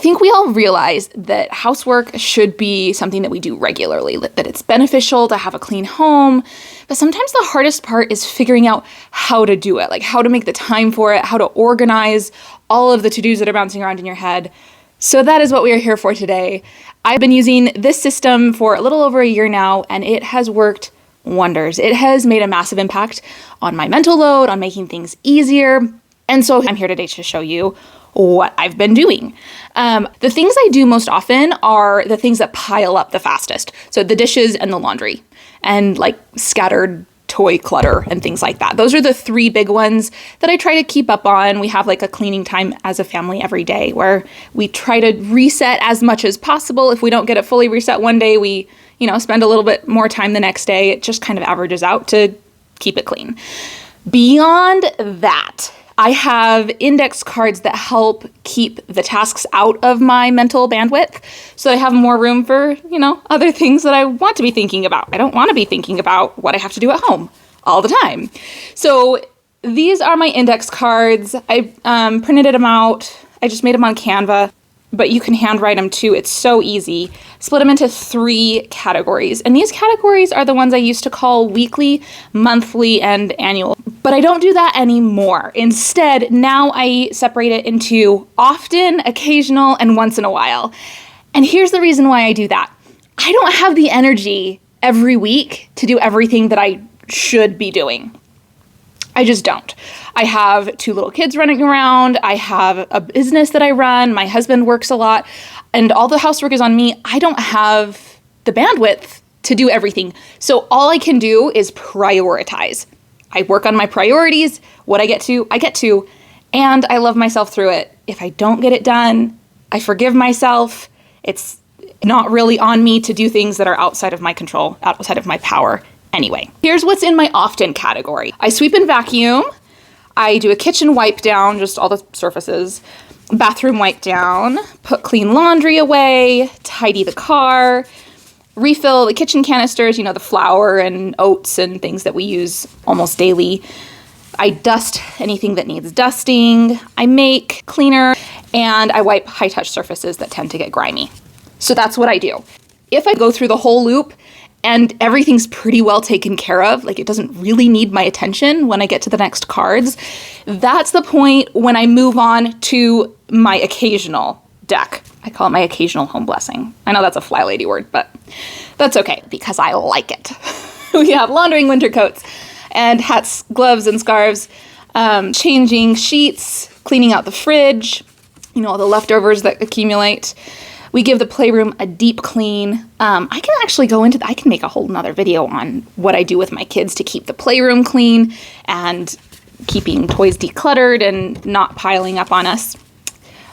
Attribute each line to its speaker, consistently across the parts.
Speaker 1: think we all realize that housework should be something that we do regularly, that it's beneficial to have a clean home. But sometimes the hardest part is figuring out how to do it, like how to make the time for it, how to organize all of the to-dos that are bouncing around in your head. So that is what we are here for today. I've been using this system for a little over a year now, and it has worked wonders. It has made a massive impact on my mental load, on making things easier. And so I'm here today to show you what I've been doing. The things I do most often are the things that pile up the fastest. So the dishes and the laundry and like scattered toy clutter and things like that. Those are the three big ones that I try to keep up on. We have like a cleaning time as a family every day where we try to reset as much as possible. If we don't get it fully reset one day, we, spend a little bit more time the next day. It just kind of averages out to keep it clean. Beyond that, I have index cards that help keep the tasks out of my mental bandwidth so that I have more room for, other things that I want to be thinking about. I don't want to be thinking about what I have to do at home all the time. So these are my index cards. I printed them out. I just made them on Canva, but you can handwrite them too. It's so easy. Split them into 3 categories. And these categories are the ones I used to call weekly, monthly, and annual. But I don't do that anymore. Instead, now I separate it into often, occasional, and once in a while. And here's the reason why I do that. I don't have the energy every week to do everything that I should be doing. I just don't. I have 2 little kids running around. I have a business that I run. My husband works a lot, and all the housework is on me. I don't have the bandwidth to do everything. So all I can do is prioritize. I work on my priorities. What I get to, and I love myself through it. If I don't get it done, I forgive myself. It's not really on me to do things that are outside of my control, outside of my power. Anyway, here's what's in my often category. I sweep and vacuum. I do a kitchen wipe down, just all the surfaces. Bathroom wipe down. Put clean laundry away. Tidy the car. Refill the kitchen canisters, the flour and oats and things that we use almost daily. I dust anything that needs dusting. I make cleaner, and I wipe high-touch surfaces that tend to get grimy. So that's what I do. If I go through the whole loop and everything's pretty well taken care of, like it doesn't really need my attention when I get to the next cards, that's the point when I move on to my occasional deck. I call it my occasional home blessing. I know that's a fly lady word, but that's okay because I like it. We have laundering winter coats and hats, gloves, and scarves, changing sheets, cleaning out the fridge, all the leftovers that accumulate. We give the playroom a deep clean. I can actually go into I can make a whole nother video on what I do with my kids to keep the playroom clean and keeping toys decluttered and not piling up on us.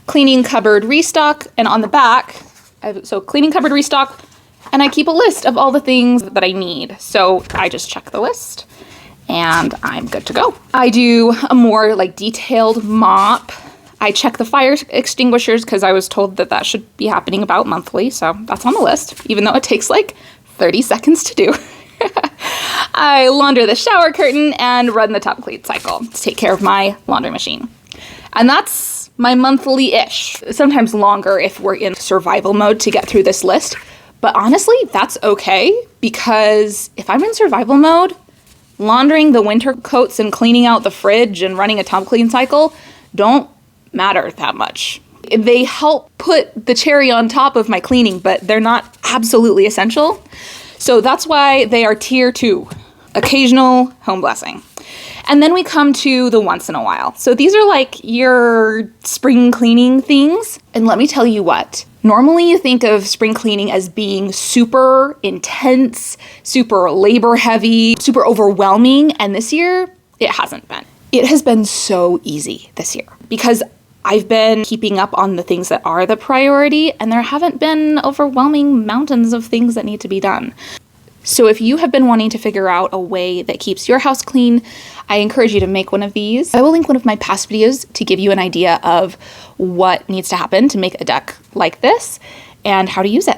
Speaker 1: Cleaning cupboard restock, and on the back, so cleaning cupboard restock, and I keep a list of all the things that I need. So I just check the list and I'm good to go. I do a more detailed mop. I check the fire extinguishers because I was told that should be happening about monthly. So that's on the list, even though it takes 30 seconds to do. I launder the shower curtain and run the top clean cycle to take care of my laundry machine. And that's my monthly-ish, sometimes longer if we're in survival mode to get through this list. But honestly, that's okay, because if I'm in survival mode, laundering the winter coats and cleaning out the fridge and running a top clean cycle don't matter that much. They help put the cherry on top of my cleaning, but they're not absolutely essential. So that's why they are tier 2, occasional home blessing. And then we come to the once in a while. So these are your spring cleaning things. And let me tell you what, normally you think of spring cleaning as being super intense, super labor heavy, super overwhelming. And this year, it hasn't been. It has been so easy this year because I've been keeping up on the things that are the priority, and there haven't been overwhelming mountains of things that need to be done. So if you have been wanting to figure out a way that keeps your house clean, I encourage you to make one of these. I will link one of my past videos to give you an idea of what needs to happen to make a deck like this and how to use it.